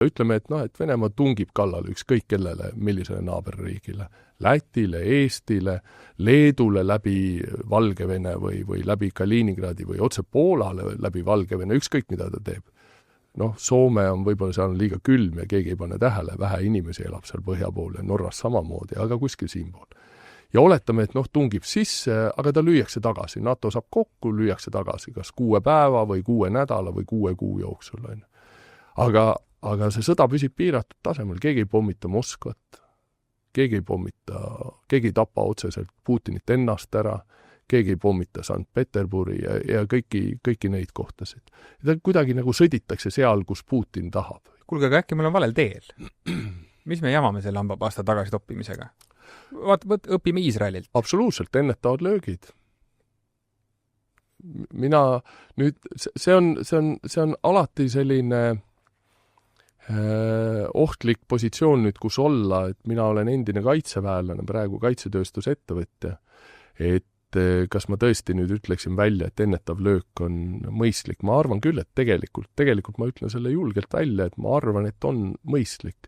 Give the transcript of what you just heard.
Ütleme, et et Venemaa tungib kallale ükskõik kellele, millisele naaberriigile. Lätile, Eestile, Leedule läbi Valgevene või läbi Kaliningradi või otse Poolale läbi Valgevene, ükskõik mida ta teeb. Soome on võib-olla seal liiga külm ja keegi ei pane tähele, vähe inimesi elab seal põhja pool ja Norras samamoodi, aga kuskil siinpool. Ja oletame, et tungib sisse, aga ta lüüakse tagasi. NATO saab kokku, lüüakse tagasi, kas 6 päeva või 6 nädala või 6 kuu jooksul. Aga see sõda püsib piiratud tasemel, keegi ei pommita Moskvat, keegi ei tapa otseselt Putinit ennast ära, keegi ei pommita Sankt-Peterburi ja kõiki neid kohtasid. Ta kuidagi nagu sõditakse seal, kus Putin tahab. Kuulge, aga äkki meil on valel teel? Mis me jamame selle hambapasta tagasi toppimisega? Õpime Iisraelilt. Absoluutselt, ennetavad löögid. See on alati selline ohtlik positsioon nüüd, kus olla, et mina olen endine kaitseväelane, praegu kaitsetööstusettevõtja, et kas ma tõesti nüüd ütleksin välja, et ennetav löök on mõistlik. Ma arvan küll, et tegelikult ma ütlen selle julgelt välja, et ma arvan, et on mõistlik.